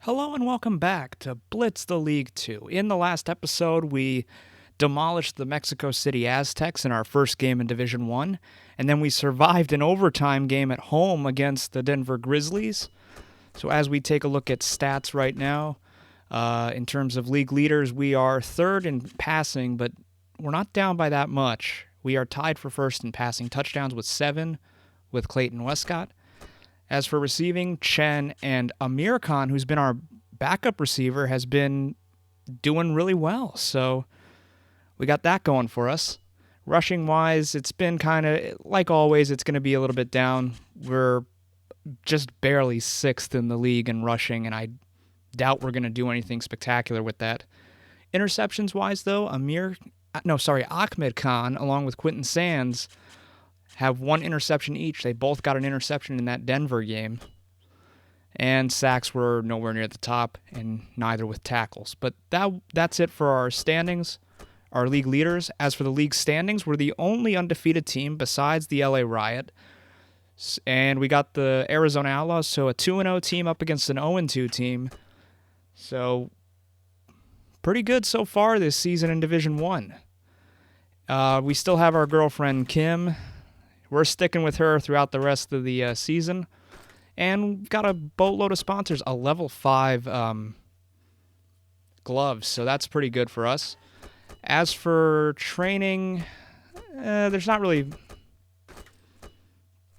Hello and welcome back to Blitz the League 2. In the last episode, we demolished the Mexico City Aztecs in our first game in Division 1, and then we survived an overtime game at home against the Denver Grizzlies. So as we take a look at stats right now, in terms of league leaders, we are third in passing, but we're not down by that much. We are tied for first in passing touchdowns with 7 with Clayton Westcott. As for receiving, Chen and Amir Khan, who's been our backup receiver, has been doing really well. So we got that going for us. Rushing-wise, it's been kind of, like always, it's going to be a little bit down. We're just barely 6th in the league in rushing, and I doubt we're going to do anything spectacular with that. Interceptions-wise, though, Ahmed Khan, along with Quentin Sands, have 1 interception each. They both got an interception in that Denver game. And sacks were nowhere near the top, and neither with tackles. But that's it for our standings, our league leaders. As for the league standings, we're the only undefeated team besides the LA Riot. And we got the Arizona Outlaws, so a 2-0 team up against an 0-2 team. So pretty good so far this season in Division 1. We still have our girlfriend Kim. We're sticking with her throughout the rest of the season. And we've got a boatload of sponsors, a level 5 gloves, so that's pretty good for us. As for training, there's not really...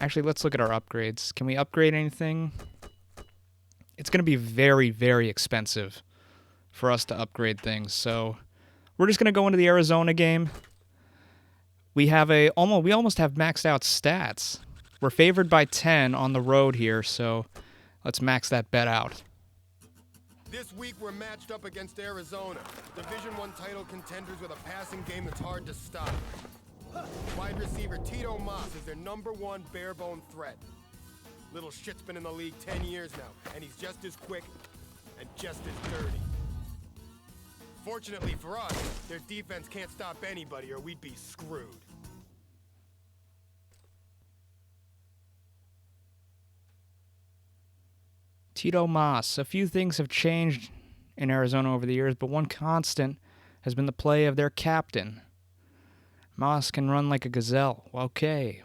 Actually, let's look at our upgrades. Can we upgrade anything? It's going to be very, very expensive for us to upgrade things, so we're just going to go into the Arizona game. We almost have maxed out stats. We're favored by 10 on the road here, so let's max that bet out. This week we're matched up against Arizona, Division 1 title contenders with a passing game that's hard to stop. Wide receiver Tito Mas is their #1 bare-bone threat. Little shit's been in the league 10 years now, and he's just as quick and just as dirty. Fortunately for us, their defense can't stop anybody or we'd be screwed. Tito Mas. A few things have changed in Arizona over the years, but one constant has been the play of their captain. Mas can run like a gazelle. Okay.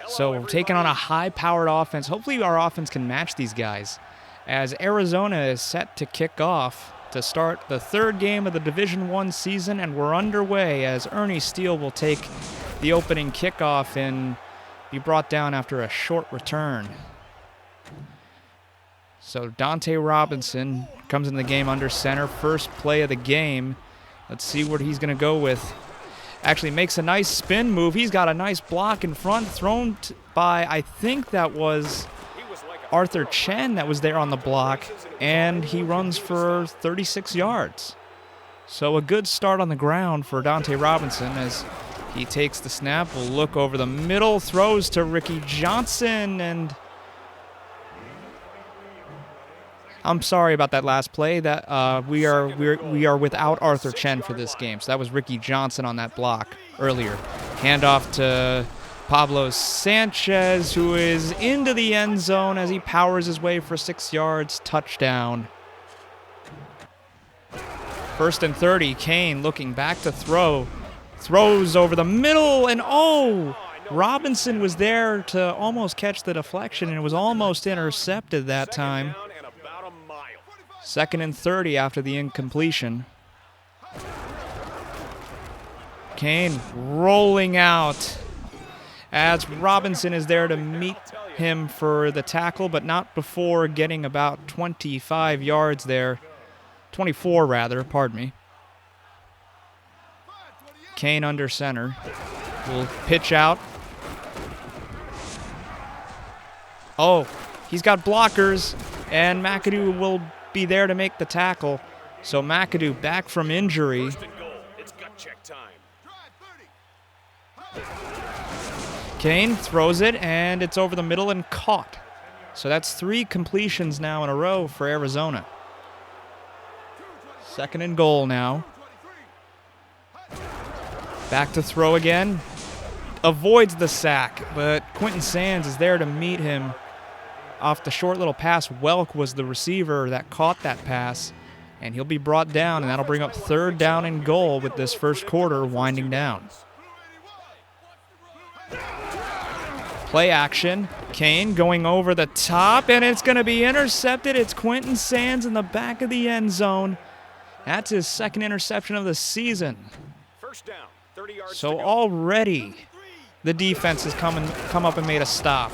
So we're taking on a high-powered offense. Hopefully our offense can match these guys, as Arizona is set to kick off to start the 3rd game of the Division 1 season, and we're underway as Ernie Steele will take the opening kickoff and be brought down after a short return. So Dante Robinson comes into the game under center. First play of the game. Let's see what he's going to go with. Actually makes a nice spin move. He's got a nice block in front, thrown by, I think that was Arthur Chen that was there on the block, and he runs for 36 yards. So a good start on the ground for Dante Robinson as he takes the snap. We'll look over the middle, throws to Ricky Johnson, and I'm sorry about that last play. That we are without Arthur Chen for this game. So that was Ricky Johnson on that block earlier. Handoff to Pablo Sanchez, who is into the end zone as he powers his way for 6 yards. Touchdown. 1st and 30. Kane looking back to throw. Throws over the middle, and Robinson was there to almost catch the deflection, and it was almost intercepted that time. 2nd and 30 after the incompletion. Kane rolling out as Robinson is there to meet him for the tackle, but not before getting about 25 yards there. 24 rather, pardon me. Kane under center. Will pitch out. He's got blockers, and Macadoo will be there to make the tackle. So Macadoo back from injury. Kane throws it, and it's over the middle and caught. So that's 3 completions now in a row for Arizona. 2nd and goal now. Back to throw again. Avoids the sack, but Quentin Sands is there to meet him off the short little pass. Welk was the receiver that caught that pass, and he'll be brought down, and that'll bring up 3rd down and goal with this first quarter winding down. Play action. Kane going over the top, and it's going to be intercepted. It's Quentin Sands in the back of the end zone. That's his 2nd interception of the season. First down, 30 yards So to go. already the defense has come up and made a stop.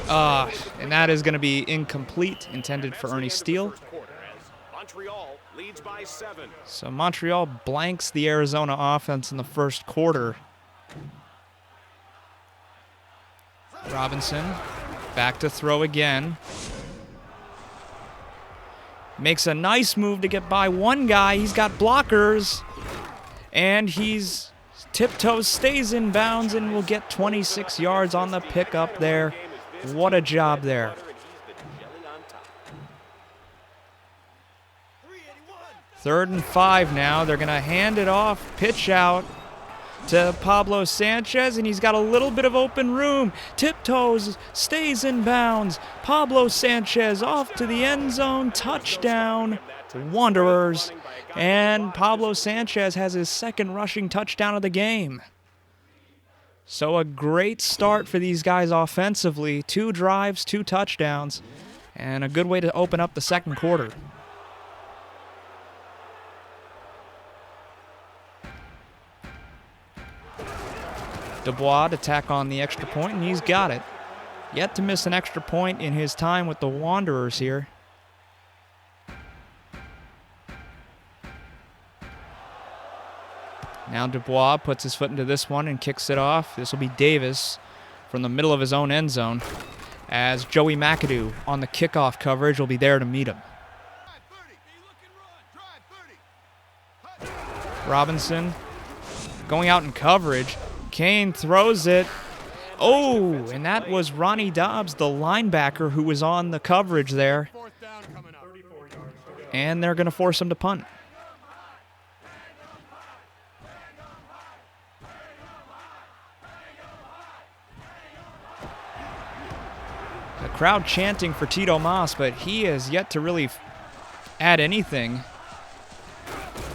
And that is going to be incomplete, intended for Ernie Steele. Montreal leads by 7. So Montreal blanks the Arizona offense in the first quarter. Robinson back to throw again. Makes a nice move to get by one guy. He's got blockers. And he's tiptoes, stays in bounds, and will get 26 yards on the pickup there. What a job there. 3rd and 5 now. They're going to hand it off, pitch out to Pablo Sanchez, and he's got a little bit of open room. Tiptoes, stays in bounds. Pablo Sanchez off to the end zone. Touchdown, Wanderers. And Pablo Sanchez has his 2nd rushing touchdown of the game. So a great start for these guys offensively. 2 drives, 2 touchdowns, and a good way to open up the second quarter. Dubois to tack on the extra point, and he's got it. Yet to miss an extra point in his time with the Wanderers here. Now Dubois puts his foot into this one and kicks it off. This will be Davis from the middle of his own end zone, as Joey Macadoo on the kickoff coverage will be there to meet him. Robinson going out in coverage. Kane throws it. Oh, and that was Ronnie Dobbs, the linebacker, who was on the coverage there. And they're going to force him to punt. The crowd chanting for Tito Mas, but he has yet to really add anything,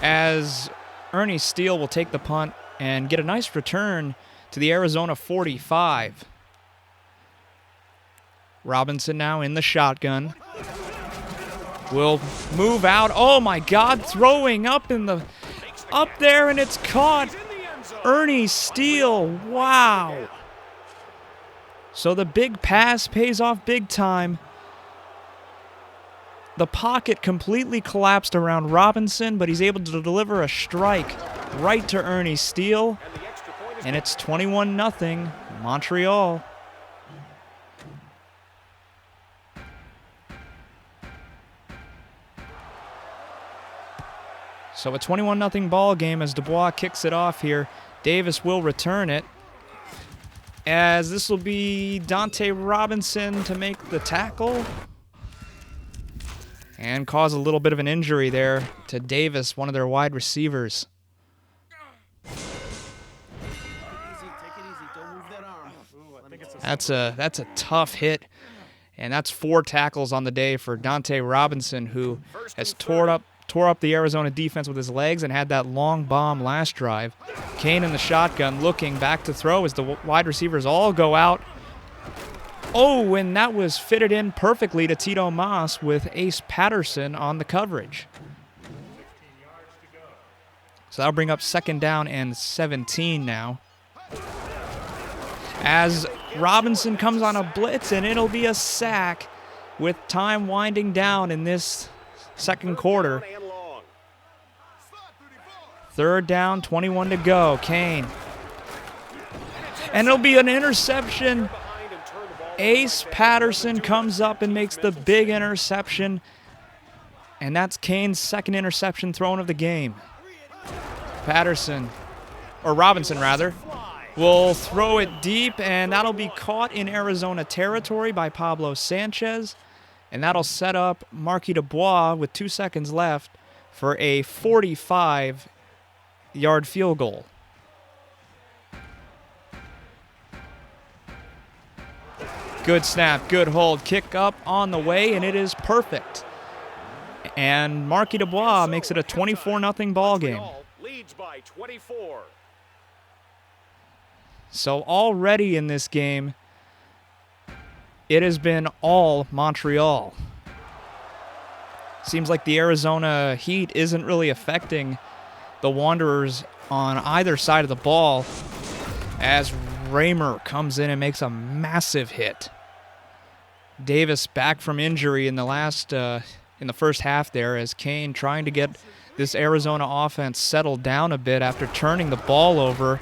as Ernie Steele will take the punt and get a nice return to the Arizona 45. Robinson now in the shotgun. Will move out. Oh my God, throwing up there, and it's caught. Ernie Steele, wow. So the big pass pays off big time. The pocket completely collapsed around Robinson, but he's able to deliver a strike right to Ernie Steele. And it's 21-0 Montreal. So a 21-0 ball game as Dubois kicks it off here. Davis will return it, as this will be Dante Robinson to make the tackle and cause a little bit of an injury there to Davis, one of their wide receivers. That's a tough hit, and that's 4 tackles on the day for Dante Robinson, who has tore up the Arizona defense with his legs and had that long bomb last drive. Kane in the shotgun looking back to throw as the wide receivers all go out. Oh, and that was fitted in perfectly to Tito Mas with Ace Patterson on the coverage. So that'll bring up 2nd down and 17 now, as Robinson comes on a blitz, and it'll be a sack with time winding down in this second quarter. 3rd down, 21 to go. Kane. And it'll be an interception. Ace Patterson comes up and makes the big interception. And that's Kane's 2nd interception thrown of the game. Robinson rather, will throw it deep, and that'll be caught in Arizona territory by Pablo Sanchez. And that'll set up Marquis Dubois with 2 seconds left for a 45-yard field goal. Good snap, good hold, kick up on the way, and it is perfect. And Marquis Dubois makes it a 24-0 ball game. Leads by 24. So already in this game, it has been all Montreal. Seems like the Arizona heat isn't really affecting the Wanderers on either side of the ball as Raymer comes in and makes a massive hit. Davis back from injury in the first half there as Kane trying to get this Arizona offense settled down a bit after turning the ball over.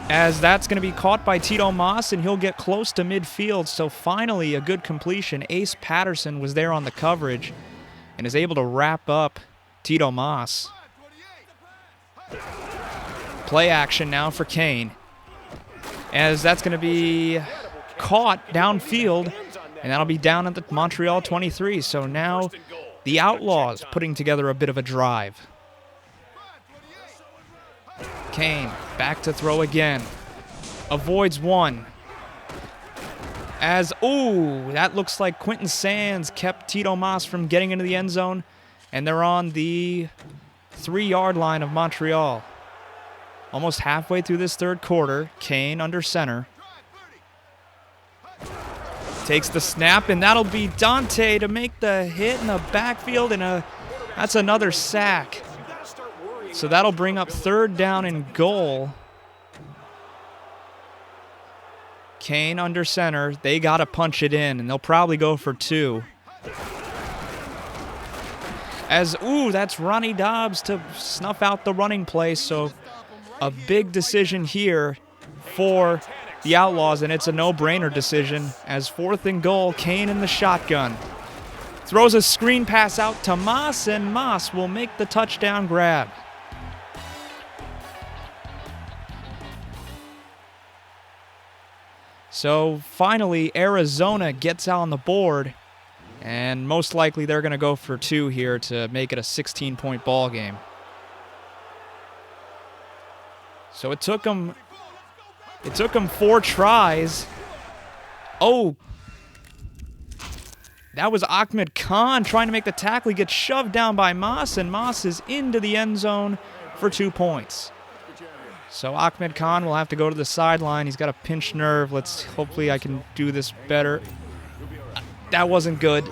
As that's going to be caught by Tito Moss, and he'll get close to midfield. So finally a good completion. Ace Patterson was there on the coverage and is able to wrap up Tito Moss. Play action now for Kane, as that's going to be caught downfield, and that'll be down at the Montreal 23. So now the Outlaws putting together a bit of a drive. Kane back to throw again. Avoids one. That looks like Quentin Sands kept Tito Moss from getting into the end zone, and they're on the 3-yard line of Montreal. Almost halfway through this third quarter, Kane under center. Takes the snap, and that'll be Dante to make the hit in the backfield, and that's another sack. So that'll bring up 3rd down and goal. Kane under center. They got to punch it in, and they'll probably go for 2. That's Ronnie Dobbs to snuff out the running play. So a big decision here for the Outlaws, and it's a no-brainer decision as 4th and goal, Kane in the shotgun. Throws a screen pass out to Moss, and Moss will make the touchdown grab. So finally, Arizona gets out on the board, and most likely they're going to go for 2 here to make it a 16-point ball game. So it took them 4 tries. That was Ahmed Khan trying to make the tackle. He gets shoved down by Moss, and Moss is into the end zone for 2 points. So Ahmed Khan will have to go to the sideline. He's got a pinched nerve. Hopefully I can do this better. That wasn't good.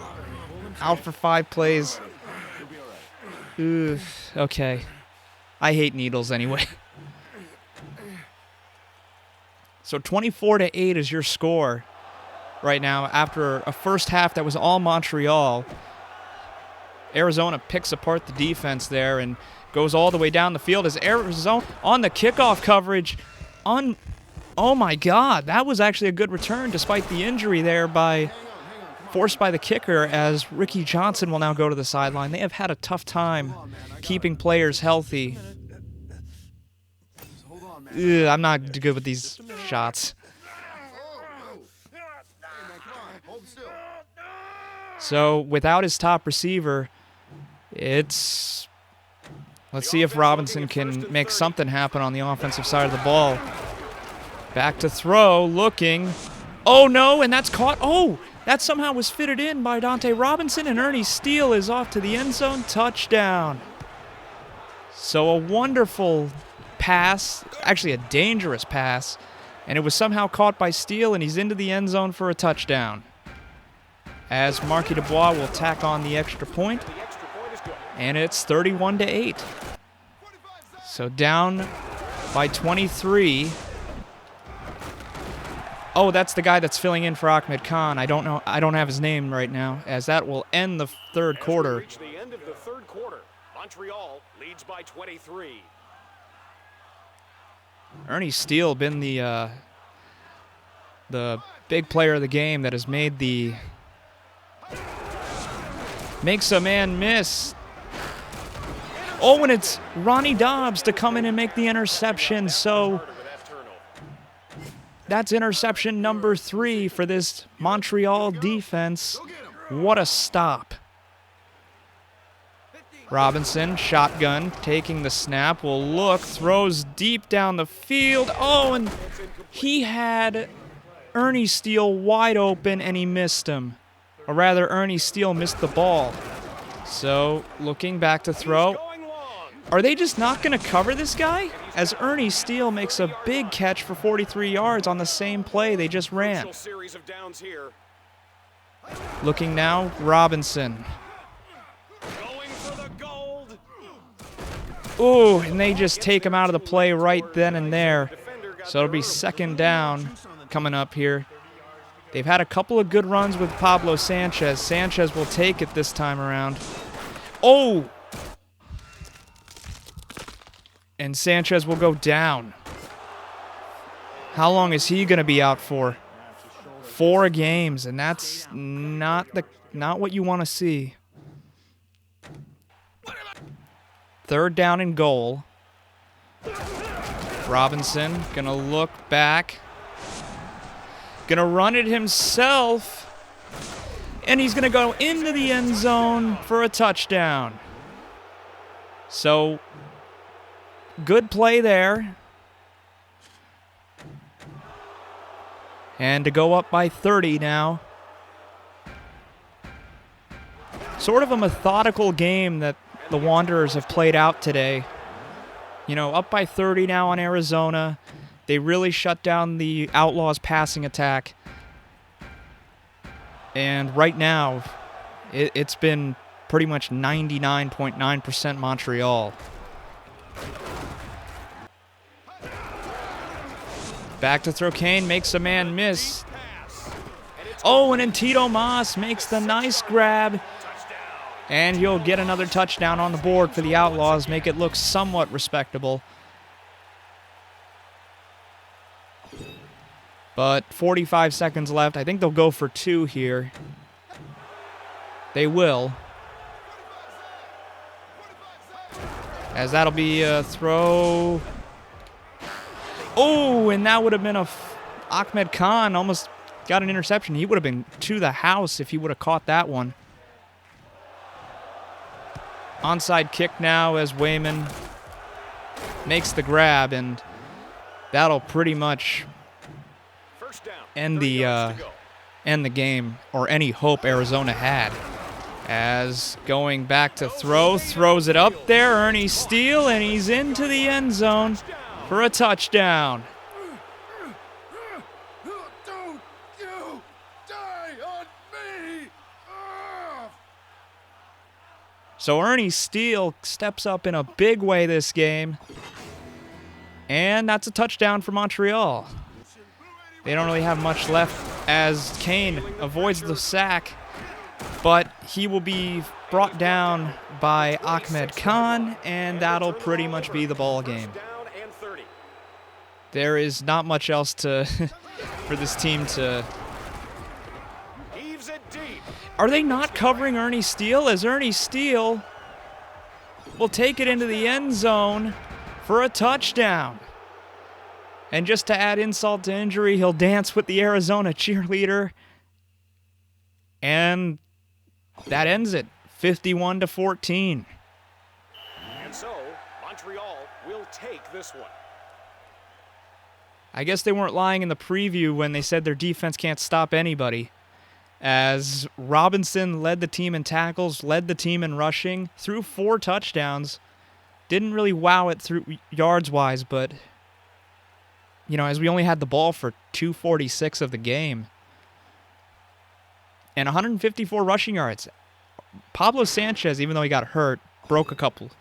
Out for 5 plays. Okay. I hate needles anyway. So 24-8 is your score right now after a first half that was all Montreal. Arizona picks apart the defense there and goes all the way down the field as Arizona on the kickoff coverage. Oh my God, that was actually a good return despite the injury there forced by the kicker, as Ricky Johnson will now go to the sideline. They have had a tough time keeping players healthy. I'm not good with these shots. So without his top receiver, let's see if Robinson can make something happen on the offensive side of the ball. Back to throw, looking. Oh no, and that's caught. That somehow was fitted in by Dante Robinson, and Ernie Steele is off to the end zone. Touchdown. So a wonderful pass, actually a dangerous pass, and it was somehow caught by Steele, and he's into the end zone for a touchdown. As Marquis Dubois will tack on the extra point, and it's 31-8. So down by 23. That's the guy that's filling in for Ahmed Khan. I don't have his name right now, as that will end the third quarter. Reach the end of the third quarter. Montreal leads by 23. Ernie Steele been the big player of the game that has makes a man miss. And it's Ronnie Dobbs to come in and make the interception. So that's interception number 3 for this Montreal defense. What a stop. Robinson, shotgun, taking the snap, will look, throws deep down the field. And he had Ernie Steele wide open, and he missed him. Or rather, Ernie Steele missed the ball. So, looking back to throw. Are they just not going to cover this guy? As Ernie Steele makes a big catch for 43 yards on the same play they just ran. Looking now, Robinson. Ooh, and they just take him out of the play right then and there. So it'll be second down coming up here. They've had a couple of good runs with Pablo Sanchez. Sanchez will take it this time around. Oh! And Sanchez will go down. How long is he going to be out for? 4 games, and that's not what you want to see. Third down and goal. Robinson going to look back. Going to run it himself. And he's going to go into the end zone for a touchdown. So, good play there. And to go up by 30 now. Sort of a methodical game that the Wanderers have played out today. You know, up by 30 now on Arizona. They really shut down the Outlaws' passing attack. And right now, it's been pretty much 99.9% Montreal. Back to throw. Kane makes a man miss. Oh, and then Tito Moss makes the nice grab. And he'll get another touchdown on the board for the Outlaws, make it look somewhat respectable. But 45 seconds left. I think they'll go for 2 here. They will. As that'll be a throw. Oh, and that would have been Ahmed Khan almost got an interception. He would have been to the house if he would have caught that one. Onside kick now as Wayman makes the grab, and that'll pretty much end the game, or any hope Arizona had. As going back to throw, throws it up there, Ernie Steele, and he's into the end zone for a touchdown. Don't you die on me! So Ernie Steele steps up in a big way this game. And that's a touchdown for Montreal. They don't really have much left as Kane avoids the sack, but he will be brought down by Ahmed Khan, and that'll pretty much be the ball game. There is not much else to for this team to... Are they not covering Ernie Steele? As Ernie Steele will take it into the end zone for a touchdown. And just to add insult to injury, he'll dance with the Arizona cheerleader. And that ends it, 51-14. And so, Montreal will take this one. I guess they weren't lying in the preview when they said their defense can't stop anybody. As Robinson led the team in tackles, led the team in rushing, threw 4 touchdowns. Didn't really wow it through yards-wise, but... You know, as we only had the ball for 2:46 of the game. And 154 rushing yards. Pablo Sanchez, even though he got hurt, broke a couple.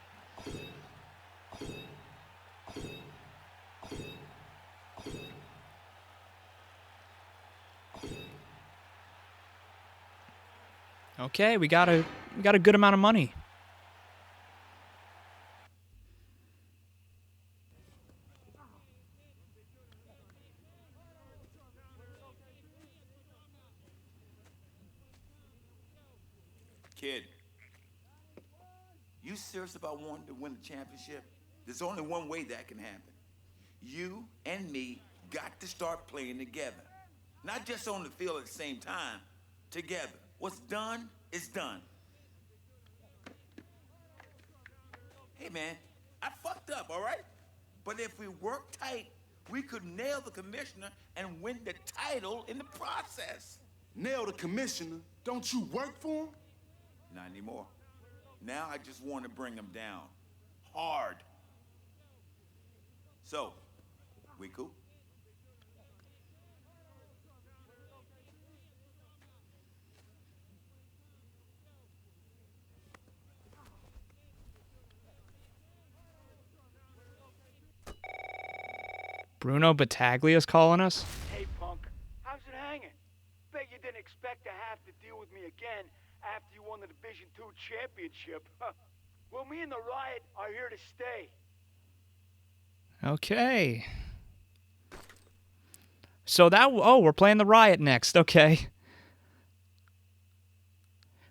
Okay, we got a good amount of money. Kid, you serious about wanting to win the championship? There's only one way that can happen. You and me got to start playing together. Not just on the field at the same time, together. What's done is done. Hey, man, I fucked up, all right? But if we work tight, we could nail the commissioner and win the title in the process. Nail the commissioner? Don't you work for him? Not anymore. Now I just want to bring him down. Hard. So, we cool? Bruno Battaglia's calling us. Hey, punk, how's it hanging? Bet you didn't expect to have to deal with me again after you won the Division II championship. Well, me and the Riot are here to stay. Okay. So we're playing the Riot next. Okay.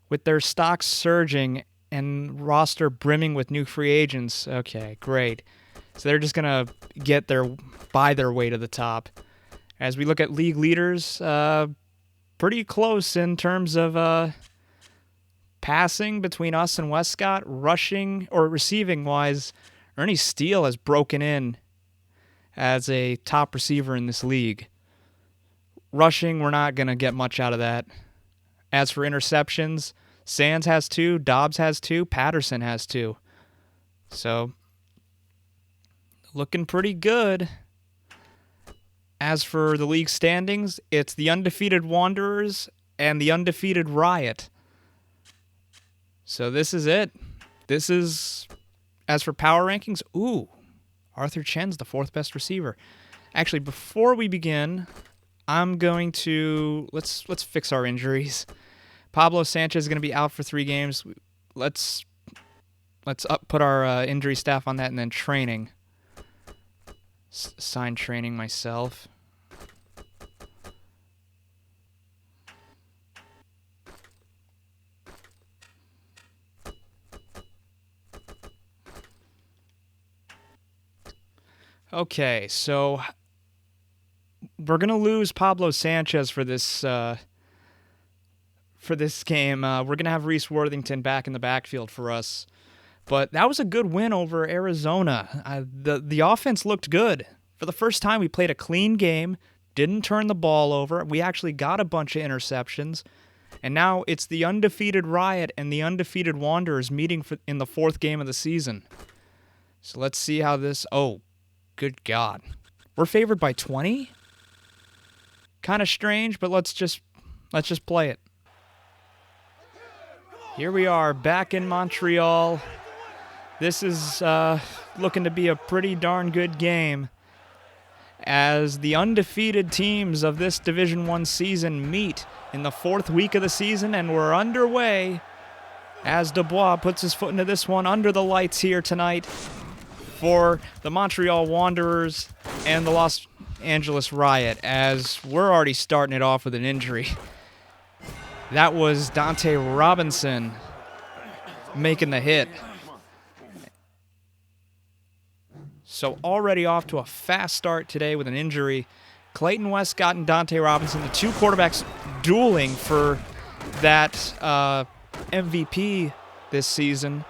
With their stocks surging and roster brimming with new free agents. Okay, great. So they're just going to buy their way to the top. As we look at league leaders, pretty close in terms of passing between us and Westcott. Rushing or receiving wise, Ernie Steele has broken in as a top receiver in this league. Rushing, we're not going to get much out of that. As for interceptions, Sands has 2, Dobbs has 2, Patterson has 2. So, looking pretty good. As for the league standings, it's the undefeated Wanderers and the undefeated Riot. So this is it. This is, as for power rankings, Arthur Chen's the 4th best receiver. Actually, before we begin, I'm going to, let's fix our injuries. Pablo Sanchez is going to be out for 3 games. Let's put our injury staff on that, and then training. Assign training myself. Okay, so we're gonna lose Pablo Sanchez for this game. We're gonna have Reese Worthington back in the backfield for us, but that was a good win over Arizona. The offense looked good for the first time. We played a clean game, didn't turn the ball over. We actually got a bunch of interceptions, and now it's the undefeated Riot and the undefeated Wanderers meeting in the 4th game of the season. So let's see how this. Oh, good God. We're favored by 20? Kind of strange, but let's just play it. Here we are back in Montreal. This is looking to be a pretty darn good game as the undefeated teams of this Division I season meet in the 4th week of the season, and we're underway as Dubois puts his foot into this one under the lights here tonight for the Montreal Wanderers and the Los Angeles Riot, as we're already starting it off with an injury. That was Dante Robinson making the hit. So already off to a fast start today with an injury. Clayton Westcott and Dante Robinson, the 2 quarterbacks dueling for that MVP this season,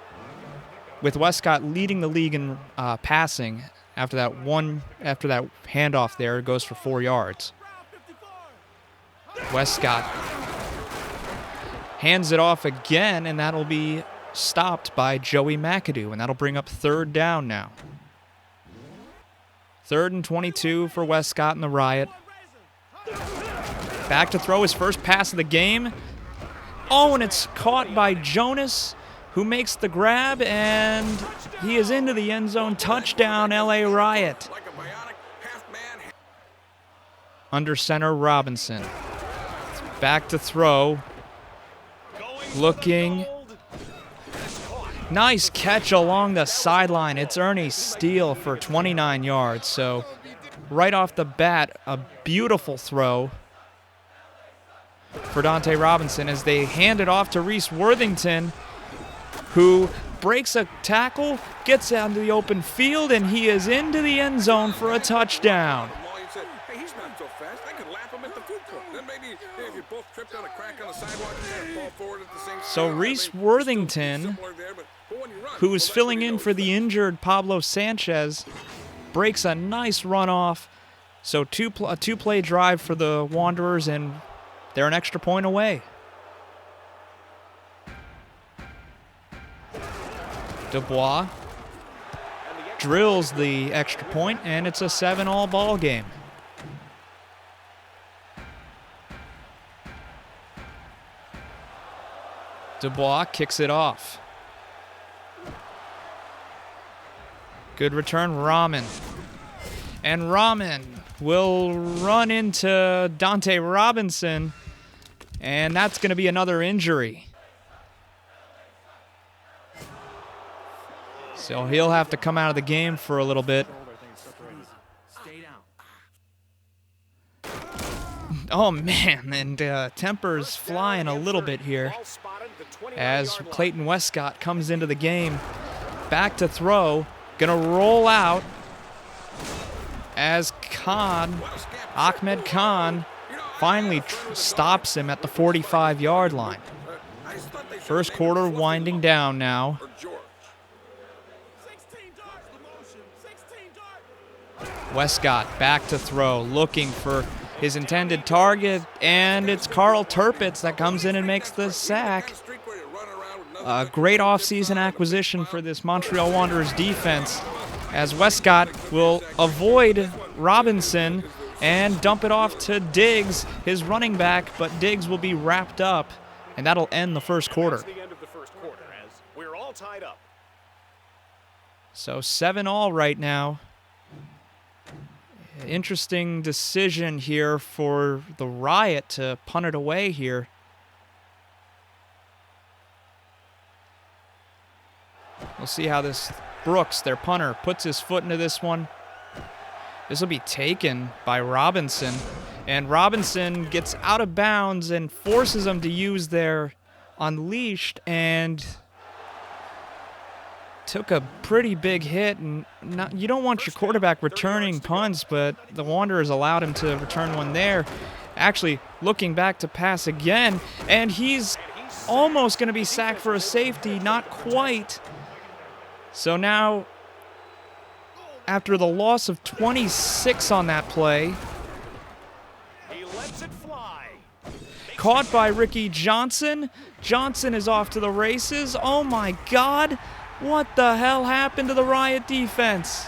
with Westcott leading the league in passing after that handoff there. It goes for 4 yards. Westcott hands it off again, and that'll be stopped by Joey Macadoo, and that'll bring up 3rd down now. 3rd and 22 for Westcott and the Riot. Back to throw his first pass of the game. Oh, and it's caught by Jonas, who makes the grab, and he is into the end zone. Touchdown, LA Riot. Under center, Robinson. Back to throw. Looking. Nice catch along the sideline. It's Ernie Steele for 29 yards. So right off the bat, a beautiful throw for Dante Robinson as they hand it off to Reese Worthington, who breaks a tackle, gets out into the open field, and he is into the end zone for a touchdown. So Reese Worthington, who is filling in for the injured Pablo Sanchez, breaks a nice runoff So a two-play drive for the Wanderers, and they're an extra point away. Dubois drills the extra point, and it's a 7-all ball game. Dubois kicks it off. Good return, Rahman. And Rahman will run into Dante Robinson, and that's going to be another injury. So he'll have to come out of the game for a little bit. Oh, man, and temper's flying a little bit here as Clayton Westcott comes into the game. Back to throw, gonna roll out as Ahmed Khan, finally stops him at the 45-yard line. First quarter winding down now. Westcott back to throw, looking for his intended target, and it's Carl Turpitz that comes in and makes the sack. A great offseason acquisition for this Montreal Wanderers defense, as Westcott will avoid Robinson and dump it off to Diggs, his running back, but Diggs will be wrapped up, and that'll end the first quarter. That's the end of the first quarter, as we're all tied up. So 7-all right now. Interesting decision here for the Riot to punt it away here. We'll see how this Brooks, their punter, puts his foot into this one. This will be taken by Robinson, and Robinson gets out of bounds and forces them to use their unleashed, and took a pretty big hit. And you don't want your quarterback returning punts, but the Wanderers allowed him to return one there. Actually looking back to pass again, and he's almost going to be sacked for a safety, not quite. So now, after the loss of 26 on that play, He lets it fly. caught by Ricky Johnson. Johnson is off to the races. Oh my God. What the hell happened to the Riot defense?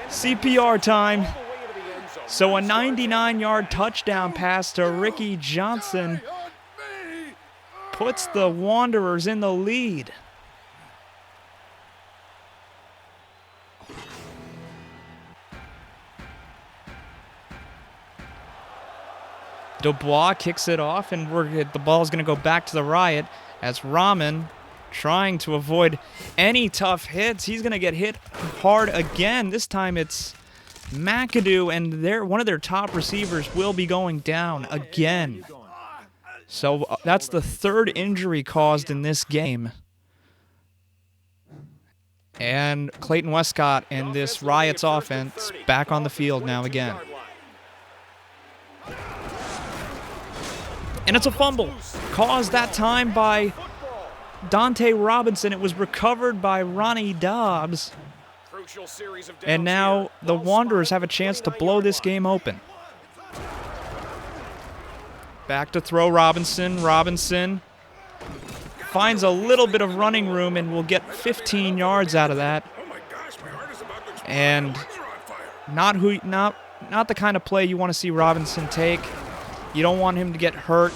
CPR time. So a 99-yard touchdown pass to Ricky Johnson puts the Wanderers in the lead. Dubois kicks it off, and the ball's going to go back to the Riot as Rahman, trying to avoid any tough hits. He's going to get hit hard again. This time it's Macadoo, and one of their top receivers will be going down again. So that's the third injury caused in this game. And Clayton Westcott and this Riot's offense back on the field now again. And it's a fumble caused that time by Dante Robinson. It was recovered by Ronnie Dobbs. And now the Wanderers have a chance to blow this game open. Back to throw Robinson. Robinson finds a little bit of running room and will get 15 yards out of that. And not the kind of play you want to see Robinson take. You don't want him to get hurt.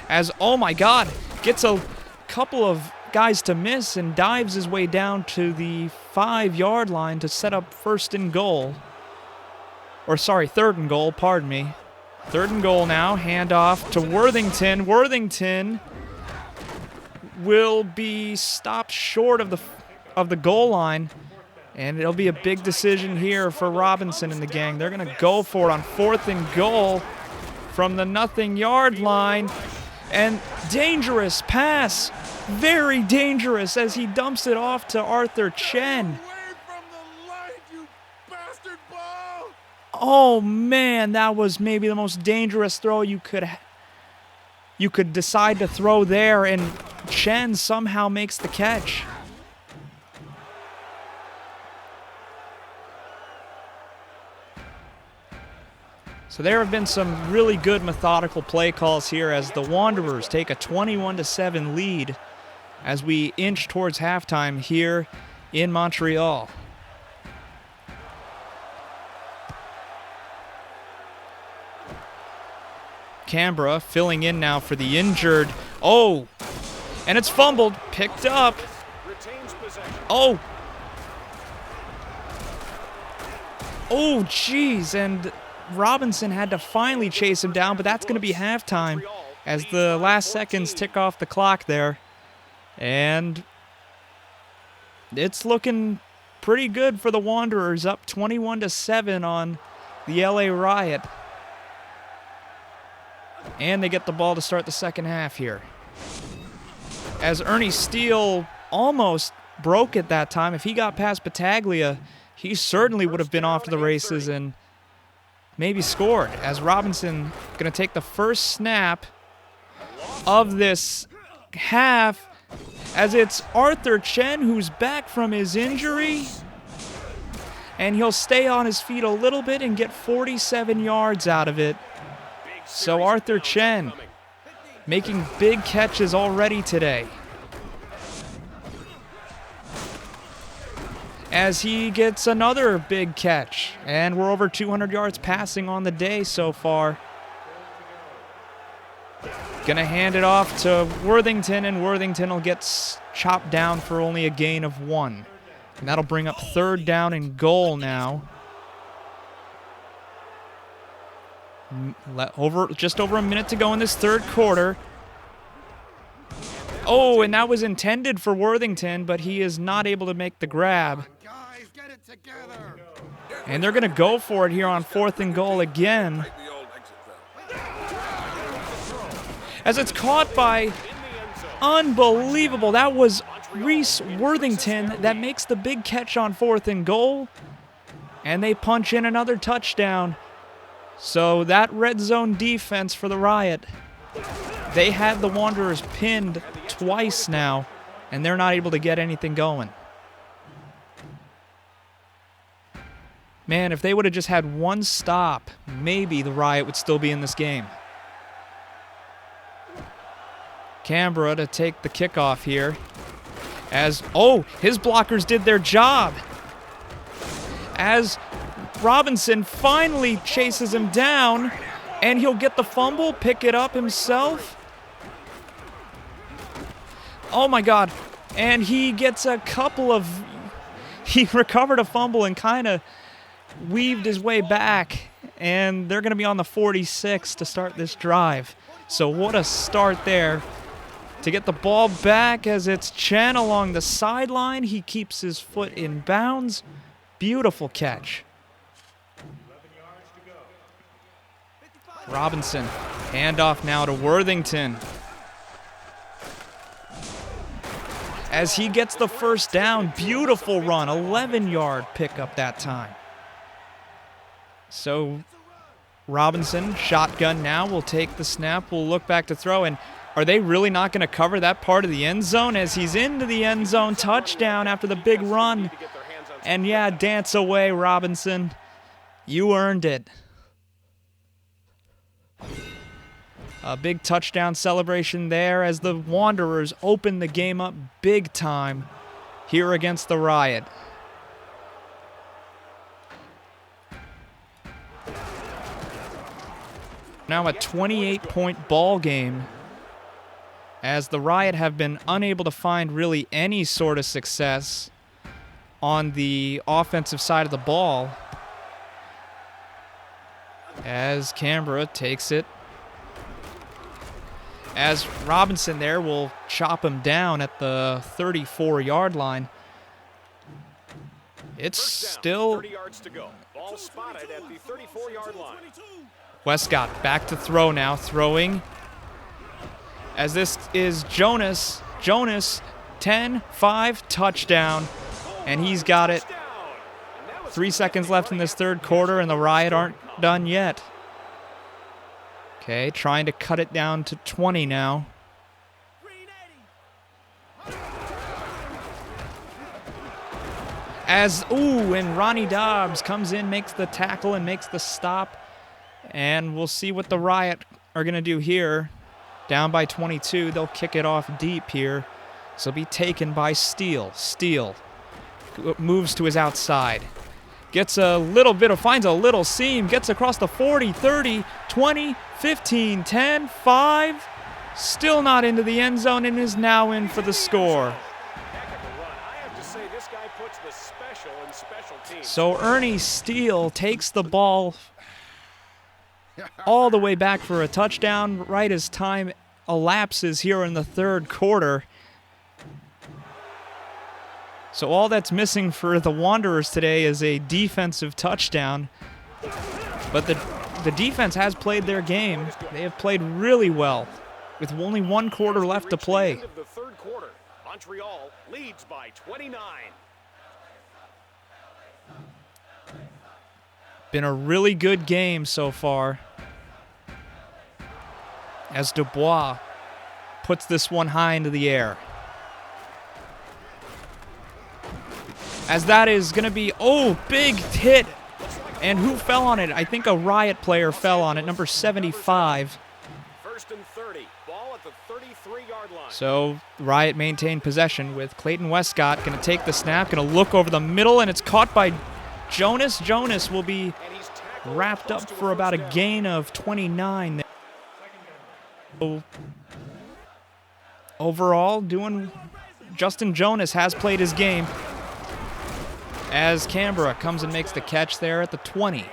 As, oh my God, gets a couple of guys to miss and dives his way down to the 5-yard line to set up third and goal, pardon me. 3rd and goal now, handoff to Worthington. Worthington will be stopped short of the goal line, and it'll be a big decision here for Robinson and the gang. They're going to go for it on 4th and goal from the nothing-yard line. And dangerous pass, very dangerous, as he dumps it off to Arthur Chen. Oh man, that was maybe the most dangerous throw you could decide to throw there, and Chen somehow makes the catch. So there have been some really good methodical play calls here as the Wanderers take a 21-7 lead as we inch towards halftime here in Montreal. Canberra filling in now for the injured. Oh, and it's fumbled, picked up. Oh. Oh, geez, and Robinson had to finally chase him down, but that's going to be halftime as the last seconds tick off the clock there. And it's looking pretty good for the Wanderers, up 21-7 on the LA Riot. And they get the ball to start the second half here. As Ernie Steele almost broke it that time. If he got past Battaglia, he certainly would have been off to the races and maybe scored. As Robinson going to take the first snap of this half, as it's Arthur Chen who's back from his injury. And he'll stay on his feet a little bit and get 47 yards out of it. So Arthur Chen making big catches already today. As he gets another big catch. And we're over 200 yards passing on the day so far. Gonna hand it off to Worthington, and Worthington will get chopped down for only a gain of 1. And that'll bring up 3rd down and goal now. Just over a minute to go in this 3rd quarter. Oh, and that was intended for Worthington, but he is not able to make the grab. And they're going to go for it here on 4th and goal again. As it's caught by, unbelievable, that was Reese Worthington that makes the big catch on 4th and goal. And they punch in another touchdown. So that red zone defense for the Riot, they had the Wanderers pinned twice now, and they're not able to get anything going. Man, if they would have just had one stop, maybe the Riot would still be in this game. Canberra to take the kickoff here. As, oh, his blockers did their job. As Robinson finally chases him down, and he'll get the fumble, pick it up himself. Oh my God. And he gets a couple of, he recovered a fumble and kind of weaved his way back, and they're going to be on the 46 to start this drive. So what a start there to get the ball back as it's Chen along the sideline. He keeps his foot in bounds. Beautiful catch. Robinson, handoff now to Worthington. As he gets the first down, beautiful run, 11-yard pickup that time. So Robinson, shotgun now, will take the snap, will look back to throw, and are they really not going to cover that part of the end zone as he's into the end zone? Touchdown after the big run. And yeah, dance away, Robinson. You earned it. A big touchdown celebration there as the Wanderers open the game up big time here against the Riot. Now a 28-point ball game as the Riot have been unable to find really any sort of success on the offensive side of the ball. As Canberra takes it. As Robinson there will chop him down at the 34-yard line. It's still 30 yards to go. Ball spotted at the 34-yard line. Westcott back to throw now, throwing. As this is Jonas. Jonas, 10-5, touchdown. And he's got it. 3 seconds left in this 3rd quarter, and the Riot aren't done yet. Okay, trying to cut it down to 20 now. As, ooh, and Ronnie Dobbs comes in, makes the tackle and makes the stop And we'll see what the Riot are going to do here. Down by 22, they'll kick it off deep here. So it'll be taken by Steele. Steele moves to his outside. Gets a little bit of, finds a little seam, gets across the 40, 30, 20, 15, 10, 5. Still not into the end zone and is now in for the score. So Ernie Steele takes the ball all the way back for a touchdown right as time elapses here in the third quarter. So all that's missing for the Wanderers today is a defensive touchdown. But the defense has played their game. They have played really well with only one quarter left to play. End of the third quarter, Montreal leads by 29. Been a really good game so far, as Dubois puts this one high into the air. As that is going to be, big hit. And who fell on it? I think a Riot player fell on it, number 75. First and 30, ball at the 33-yard line. So Riot maintained possession with Clayton Westcott going to take the snap, going to look over the middle, and it's caught by Jonas. Jonas will be wrapped up for about a gain of 29. Overall, Justin Jonas has played his game, as Canberra comes and makes the catch there at the 20.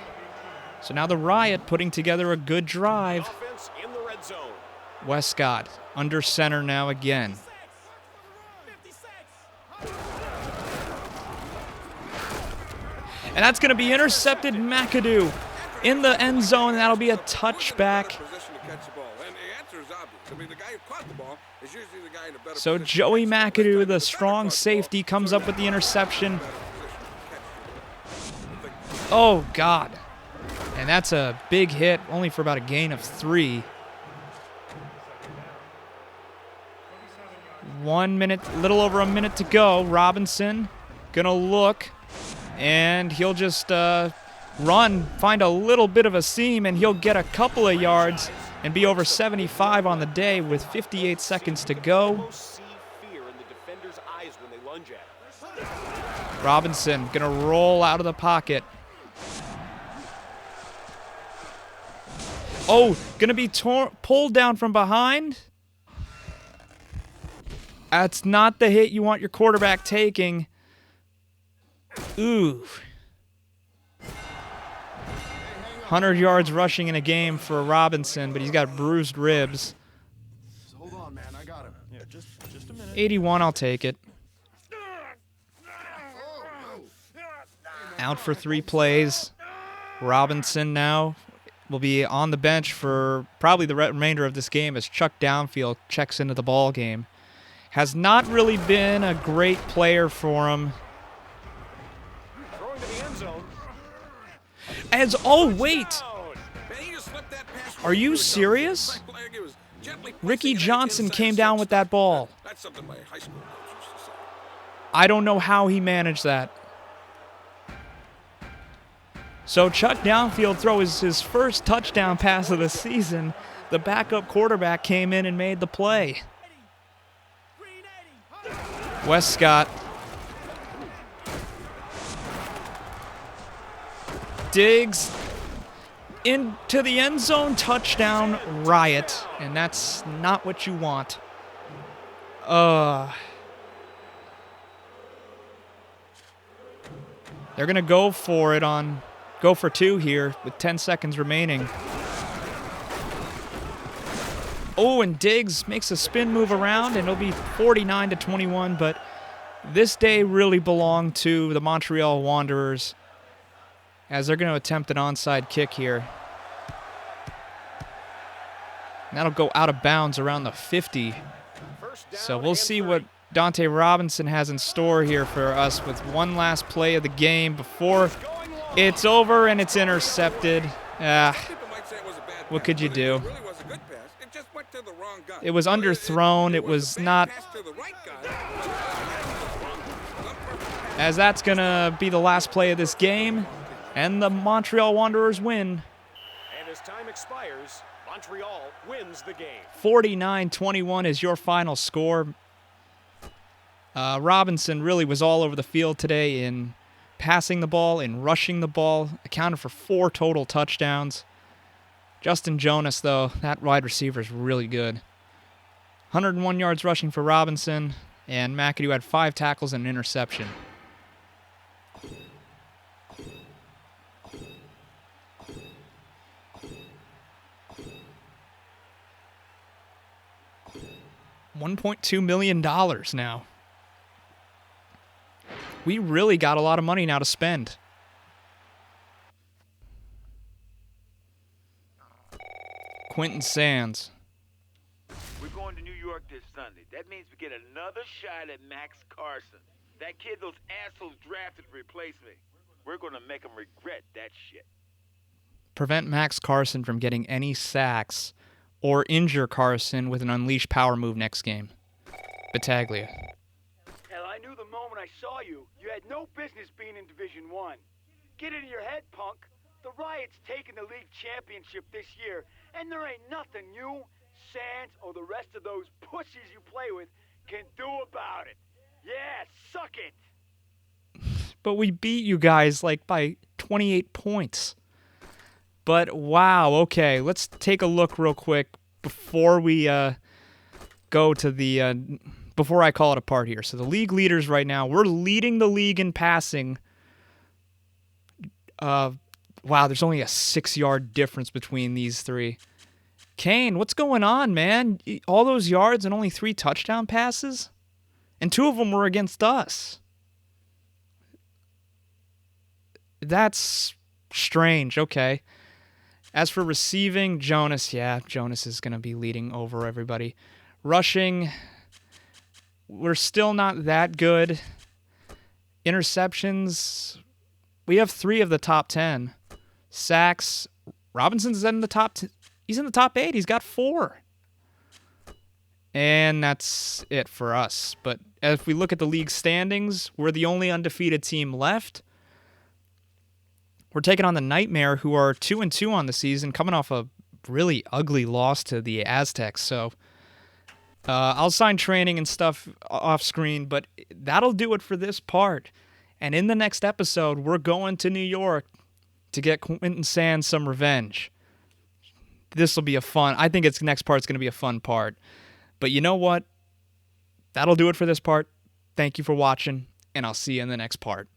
So now the Riot putting together a good drive. Offense in the red zone. Westcott under center now again. And that's going to be intercepted. Macadoo in the end zone. That'll be a touchback. So Joey Macadoo, the strong safety, comes up with the interception. Oh, God. And that's a big hit, only for about a gain of 3. 1 minute, little over a minute to go. Robinson gonna look, and he'll just run, find a little bit of a seam, and he'll get a couple of yards and be over 75 on the day with 58 seconds to go. Robinson gonna roll out of the pocket. Oh, gonna be pulled down from behind. That's not the hit you want your quarterback taking. Ooh. 100 yards rushing in a game for Robinson, but he's got bruised ribs. Hold on, man. I got him. Yeah, just a minute. 81, I'll take it. Out for 3 plays. Robinson now will be on the bench for probably the remainder of this game as Chuck Downfield checks into the ball game. Has not really been a great player for him. Throwing to the end zone. Wait. Are you serious? Ricky Johnson came down with that ball. I don't know how he managed that. So Chuck Downfield throws his first touchdown pass of the season. The backup quarterback came in and made the play. Westcott. Digs into the end zone, touchdown, Riot. And that's not what you want. They're going to go for it go for 2 here with 10 seconds remaining. Oh, and Diggs makes a spin move around, and it'll be 49-21, but this day really belonged to the Montreal Wanderers as they're going to attempt an onside kick here. And that'll go out of bounds around the 50. So we'll see what Dante Robinson has in store here for us with one last play of the game before it's over, and it's intercepted. What could you do? It was underthrown. It was not. As that's going to be the last play of this game, and the Montreal Wanderers win. And as time expires, Montreal wins the game. 49-21 is your final score. Robinson really was all over the field today in passing the ball, in rushing the ball, accounted for 4 total touchdowns. Justin Jonas, though, that wide receiver is really good. 101 yards rushing for Robinson, and Macadoo had 5 tackles and an interception. $1.2 million now. We really got a lot of money now to spend. Quentin Sands. We're going to New York this Sunday. That means we get another shot at Max Carson. That kid those assholes drafted to replace me. We're going to make them regret that shit. Prevent Max Carson from getting any sacks or injure Carson with an unleashed power move next game. Battaglia. Hell, I knew the moment I saw you, you had no business being in Division 1. Get it in your head, punk. The Riot's taking the league championship this year, and there ain't nothing you, Sands, or the rest of those pussies you play with can do about it. Yeah, suck it. But we beat you guys like by 28 points. But wow, okay, let's take a look real quick before we go to the before I call it apart here. So the league leaders right now, we're leading the league in passing. Wow, there's only a 6-yard difference between these three. Kane, what's going on, man? All those yards and only 3 touchdown passes? And 2 of them were against us. That's strange. Okay. As for receiving, Jonas, yeah, Jonas is going to be leading over everybody. Rushing, we're still not that good. Interceptions, we have 3 of the top 10. Sacks, Robinson's in the top he's in the top 8. He's got 4. And that's it for us. But if we look at the league standings, we're the only undefeated team left. We're taking on the Nightmare, who are 2-2 on the season, coming off a really ugly loss to the Aztecs. So I'll sign training and stuff off screen, but that'll do it for this part. And in the next episode, we're going to New York to get Quentin Sands some revenge. This will be I think next part's going to be a fun part. But you know what? That'll do it for this part. Thank you for watching, and I'll see you in the next part.